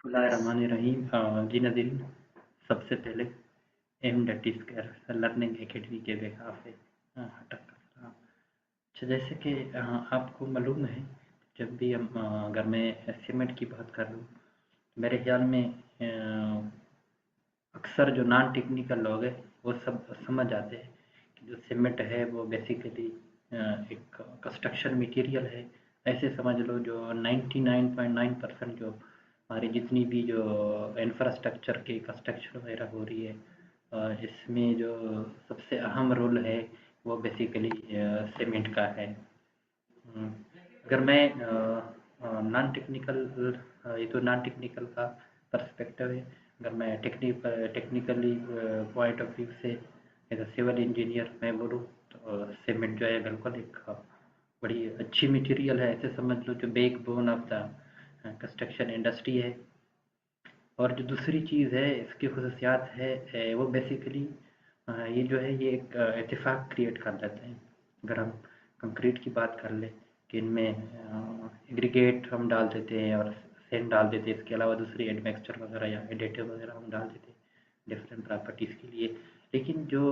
बिस्मिल्लाहिर्रहमानिर्रहीम। जी नाज़रीन, सबसे पहले M.Scare लर्निंग एकेडमी के बेhalf पे अटक कर सलाम। अच्छा, जैसे कि आपको मालूम है, जब भी हम अगर मैं एस्टीमेट की बात कर लूँ, मेरे ख्याल में अक्सर जो नॉन टेक्निकल लोग हैं वो सब समझ जाते हैं कि जो सीमेंट है वो बेसिकली एक कंस्ट्रक्शन मटेरियल है। ऐसे समझ लो जो 99.9% जो हमारी जितनी भी जो इंफ्रास्ट्रक्चर की कंस्ट्रक्शन वगैरह हो रही है, इसमें जो सबसे अहम रोल है वो बेसिकली सीमेंट का है। हम्म, अगर मैं नॉन टेक्निकल ये तो नॉन टेक्निकल का पर्सपेक्टिव है। अगर मैं टेक्निकली पॉइंट ऑफ व्यू से एज अ सिविल इंजीनियर मैं बोलूँ, तो सीमेंट जो है बिल्कुल एक बड़ी अच्छी मटेरियल है। ऐसे समझ लो जो backbone of the construction industry है। और जो दूसरी चीज़ है इसकी खसूसियात है, वो बेसिकली ये जो है ये एक इत्तेफाक क्रिएट कर देते हैं। अगर हम कंक्रीट की बात कर लें कि इनमें एग्रीगेट हम डाल देते हैं और सेंड डाल देते हैं, इसके अलावा दूसरी एडमिक्सचर वगैरह या एडिटिव वगैरह हम डाल देते हैं डिफरेंट प्रॉपर्टीज़ के लिए। लेकिन जो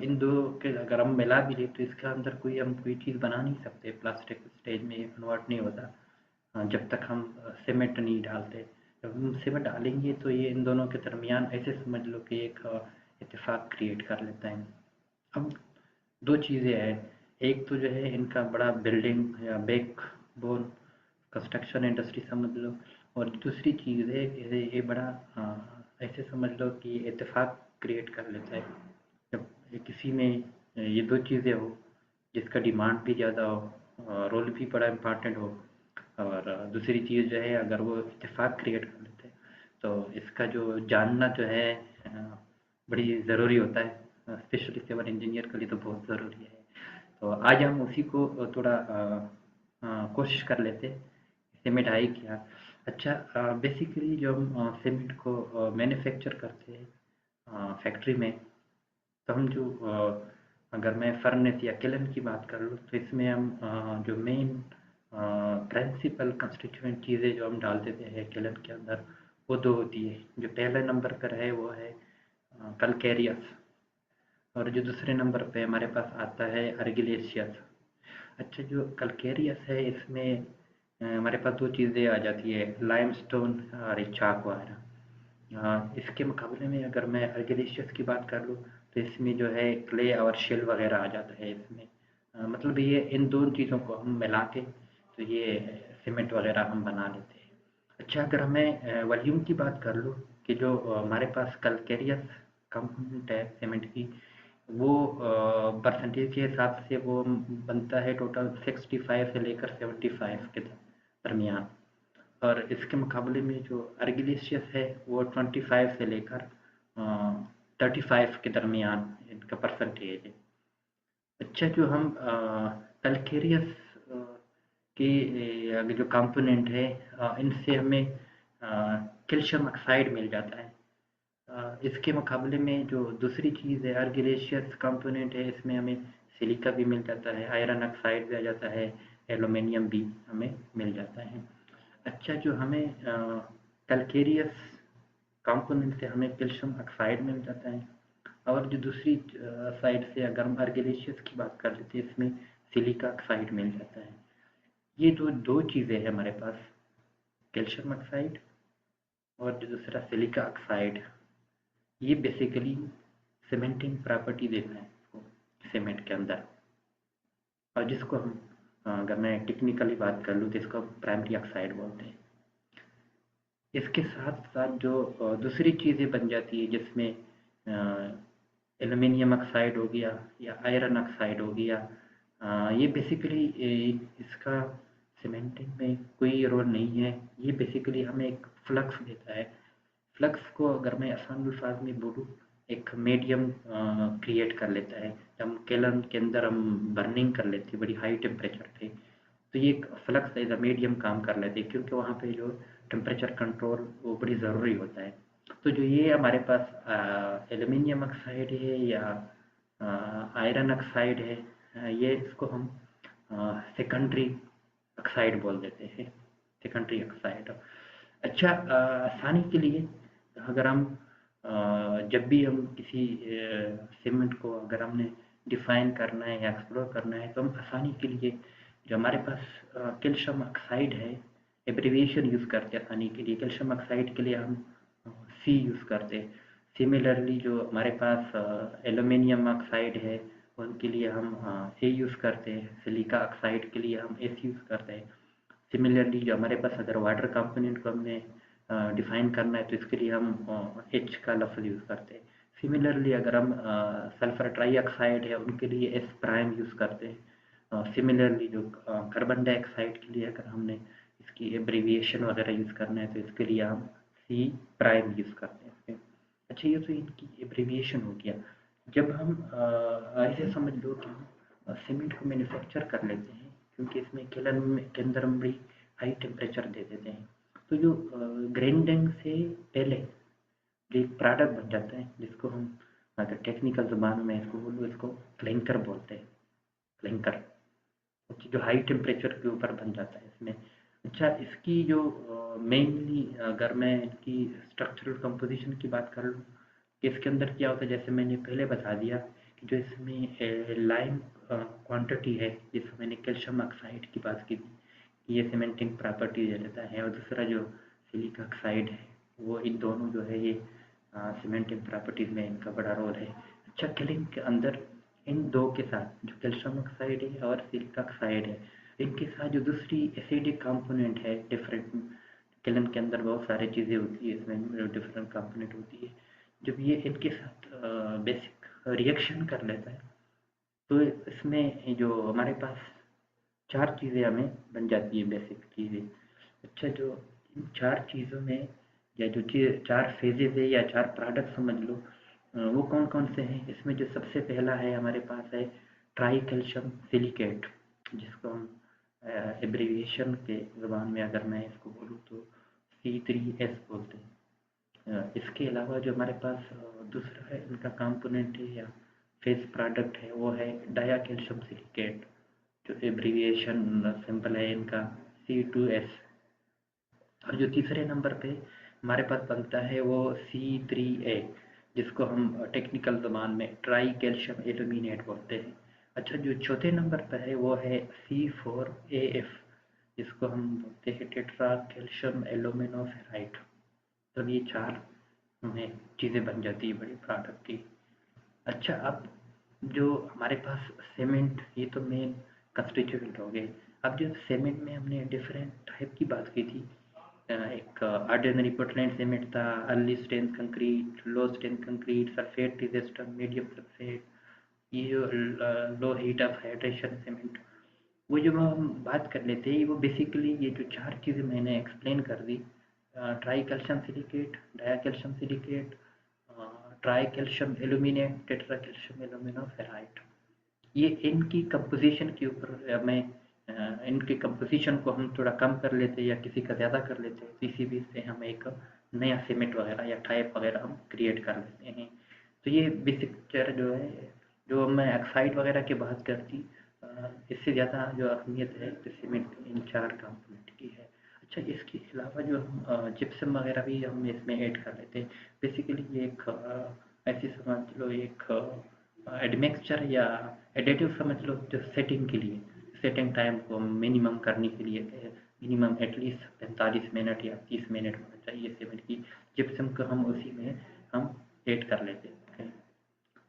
इन दो के अगर हम मिला भी लें तो इसके अंदर हम कोई चीज़ बना नहीं सकते। प्लास्टिक स्टेज में ये कन्वर्ट नहीं होता जब तक हम सीमेंट नहीं डालते। जब हम सीमेंट डालेंगे तो ये इन दोनों के दरमियान ऐसे समझ लो कि एक इत्तेफाक क्रिएट कर लेता है। अब दो चीज़ें हैं, एक तो जो है इनका बड़ा बिल्डिंग या बैक बोन कंस्ट्रक्शन इंडस्ट्री समझ लो, और दूसरी चीज़ है ये बड़ा ऐसे समझ लो कि इत्तेफाक क्रिएट कर लेता है। जब ये किसी में ये दो चीज़ें हो, जिसका डिमांड भी ज़्यादा हो, रोल भी बड़ा इम्पोर्टेंट हो, और दूसरी चीज़ जो है अगर वो इत्तेफाक क्रिएट कर लेते हैं, तो इसका जो जानना जो है अ, बड़ी ज़रूरी होता है। स्पेशली सिविल इंजीनियर के लिए तो बहुत ज़रूरी है। तो आज हम उसी को थोड़ा कोशिश कर लेते हैं। सीमेंट है क्या? अच्छा, बेसिकली जो हम सीमेंट को मैन्युफैक्चर करते हैं फैक्ट्री में, तो हम जो अगर मैं फर्नेस या किलन की बात कर लूँ तो इसमें हम जो मेन प्रिंसिपल कंस्टिट्यूएंट चीज़ें जो हम डाल देते हैं किलन के अंदर, वो दो होती है। जो पहले नंबर पर है वो है कलकेरियस, और जो दूसरे नंबर पे हमारे पास आता है अर्गिलेशियस। अच्छा, जो कलकेरियस है इसमें हमारे पास दो चीज़ें आ जाती है, लाइमस्टोन और चाक वगैरह। इसके मुकाबले में अगर मैं अर्गिलेशियस की बात कर लूँ तो इसमें जो है क्ले और शेल वगैरह आ जाता है इसमें। मतलब ये इन दोनों चीज़ों को हम मिला के तो ये सीमेंट वगैरह हम बना लेते हैं। अच्छा, अगर मैं वॉल्यूम की बात कर लूँ कि जो हमारे पास कैलकेरियस कंपोनेंट है सीमेंट की, वो परसेंटेज के हिसाब से वो बनता है टोटल 65 से लेकर 75 के दरमियान। और इसके मुकाबले में जो अर्गिलेशियस है वो 25 से लेकर 35 के दरमियान इनका परसेंटेज है। अच्छा, जो हम कैलकेरियस के जो कंपोनेंट है, इनसे हमें कैल्शियम ऑक्साइड मिल जाता है। इसके मुकाबले में जो दूसरी चीज़ है अर्गिलेशियस कंपोनेंट है, इसमें हमें सिलिका भी मिल जाता है, आयरन ऑक्साइड भी आ जाता है, एल्यूमिनियम भी हमें मिल जाता है। अच्छा, जो हमें कैलकेरियस कंपोनेंट से हमें कैल्शियम ऑक्साइड मिल जाता है, और जो दूसरी साइड से अगर हम अर्गिलेशियस की बात कर लेते हैं, इसमें सिलिका ऑक्साइड मिल जाता है। ये दो दो चीज़ें हैं हमारे पास, कैल्शियम ऑक्साइड और जो दूसरा सिलिका ऑक्साइड। ये बेसिकली सीमेंटिंग प्रॉपर्टी देता है इसको सीमेंट के अंदर, और जिसको हम अगर मैं टेक्निकली बात कर लूँ तो इसको हम प्राइमरी ऑक्साइड बोलते हैं। इसके साथ साथ जो दूसरी चीज़ें बन जाती है जिसमें एल्यूमिनियम ऑक्साइड हो गया या आयरन ऑक्साइड हो गया, ये बेसिकली इसका सीमेंटिंग में कोई रोल नहीं है। ये बेसिकली हमें एक फ्लक्स देता है। फ्लक्स को अगर मैं आसान अल्फाज में बोलूँ, एक मीडियम क्रिएट कर लेता है। जब हम केलन के अंदर हम बर्निंग कर लेते हैं बड़ी हाई टेम्परेचर पे, तो ये एक फ्लक्स एज अ मीडियम काम कर लेते हैं, क्योंकि वहाँ पे जो टेम्परेचर कंट्रोल वो बड़ी ज़रूरी होता है। तो जो ये हमारे पास एल्यूमिनियम ऑक्साइड है या आयरन ऑक्साइड है, ये इसको हम सेकेंडरी ऑक्साइड बोल देते हैं, सेकेंडरी ऑक्साइड। अच्छा, आसानी के लिए अगर हम जब भी हम किसी सीमेंट को अगर हमने डिफाइन करना है या एक्सप्लोर करना है, तो हम आसानी के लिए जो हमारे पास कैल्शियम ऑक्साइड है, एब्रिविएशन यूज़ करते हैं आसानी के लिए। कैल्शियम ऑक्साइड के लिए हम सी यूज़ करते हैं। सिमिलरली जो हमारे पास एल्यूमिनियम ऑक्साइड है, उनके लिए हम ए यूज़ करते हैं। सिलिका ऑक्साइड के लिए हम एस यूज़ करते हैं। सिमिलरली जो हमारे पास अगर वाटर कंपोनेंट को हमने डिफाइन करना है, तो इसके लिए हम एच का लफ्ज़ यूज़ करते हैं। सिमिलरली अगर हम सल्फर ट्राईऑक्साइड है, उनके लिए एस प्राइम यूज़ करते हैं। सिमिलरली जो कार्बन डाइऑक्साइड के लिए अगर हमने इसकी एब्रिविएशन वगैरह यूज़ करना है, तो इसके लिए हम सी प्राइम यूज़ करते हैं इसके। अच्छा, ये तो इनकी एब्रिविएशन हो गया। जब हम ऐसे समझ लो कि हम सीमेंट को मैन्युफैक्चर कर लेते हैं, क्योंकि इसमें किलन में के अंदर हम बड़ी हाई टेम्परेचर दे देते हैं, तो जो ग्राइंडिंग से पहले जो एक प्रोडक्ट बन जाता है, जिसको हम अगर टेक्निकल ज़बान में इसको बोलूँ, इसको क्लिंकर बोलते हैं। क्लिंकर जो हाई टेम्परेचर के ऊपर बन जाता है इसमें। अच्छा, इसकी जो मेनली अगर मैं इसकी स्ट्रक्चरल कंपोजिशन की बात कर लूँ, कि इसके अंदर क्या होता है, जैसे मैंने पहले बता दिया कि जो इसमें लाइम क्वांटिटी है, जिसमें मैंने कैल्शियम ऑक्साइड की बात की थी, ये सीमेंटिंग प्रॉपर्टी दे देता है। और दूसरा जो सिलिका ऑक्साइड है, वो इन दोनों जो है ये सीमेंटिंग प्रॉपर्टीज़ में इनका बड़ा रोल है। अच्छा, किलिंग के अंदर इन दो के साथ जो कैल्शियम ऑक्साइड है और सिलिका ऑक्साइड है, इनके साथ जो दूसरी एसिडिक कंपोनेंट है, डिफरेंट किलन के अंदर बहुत सारी चीज़ें होती है, इसमें डिफरेंट कंपोनेंट होती है। जब ये इनके साथ बेसिक रिएक्शन कर लेता है, तो इसमें जो हमारे पास चार चीज़ें हमें बन जाती है, बेसिक चीज़ें। अच्छा, जो इन चार चीज़ों में या जो चार फेजेज है या चार प्रोडक्ट समझ लो, वो कौन कौन से हैं। इसमें जो सबसे पहला है हमारे पास है ट्राई कैल्शियम सिलिकेट, जिसको हम एब्रीविएशन के ज़बान में अगर मैं इसको बोलूँ तो C3S बोलते हैं। इसके अलावा जो हमारे पास दूसरा है इनका कंपोनेंट है या फेस प्रोडक्ट है, वो है डाया कैल्शियम सिलिकेट, जो एब्रीविएशन सिंपल है इनका C2S। और जो तीसरे नंबर पे हमारे पास बनता है वो C3A, जिसको हम टेक्निकल ज़बान में ट्राई कैल्शियम एल्यूमिनेट बोलते हैं। अच्छा, जो चौथे नंबर पर है वो है C4AF, जिसको हम बोलते हैं टेट्रा कैल्शियम एल्यूमिनोफेराइड। तो ये चार हमें चीज़ें बन जाती है बड़ी प्रोडक्ट की। अच्छा, अब जो हमारे पास सीमेंट, ये तो मेन कंस्टिट्यूएंट हो गए। अब जो सीमेंट में हमने डिफरेंट टाइप की बात की थी, एक ऑर्डिनरी पोर्टलैंड सीमेंट था, early strength concrete, low strength concrete, sulphate resistant, medium sulphate, ये जो low heat of hydration cement. वो जो हम बात कर लेते हैं, वो बेसिकली ये जो चार चीज़ें मैंने एक्सप्लेन कर दी, tri calcium silicate, di calcium silicate, tri calcium aluminate, tetra calcium aluminoferrite, ये इनकी कंपोजिशन के ऊपर हमें इनके कंपोजिशन को हम थोड़ा कम कर लेते हैं या किसी का ज़्यादा कर लेते हैं, तो इसी बीच से हम एक नया सीमेंट वगैरह या टाइप वगैरह हम क्रिएट कर लेते हैं। तो ये बेसिक पिक्चर जो है, जो मैं ऑक्साइड वगैरह की बात करती, इससे ज़्यादा जो अहमियत है तो सीमेंट इन चार कंपोनेंट की है। अच्छा, इसके अलावा जो हम जिप्सम वगैरह भी हम इसमें ऐड कर लेते हैं। बेसिकली ये एक ऐसी समझ लो एक एडमिक्सचर या एडिटिव समझ लो, जो सेटिंग के लिए, सेटिंग टाइम को मिनिमम करने के लिए मिनिमम एटलीस्ट 45 मिनट या 30 मिनट होना चाहिए सीमेंट की। जिप्सम को हम उसी में हम ऐड कर लेते हैं।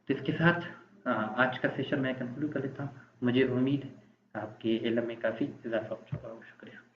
तो इसके साथ आज का सेशन मैं कंक्लूड कर लेता हूँ। मुझे उम्मीद है आपके इल्म में काफ़ी इजाफा होगा। शुक्रिया।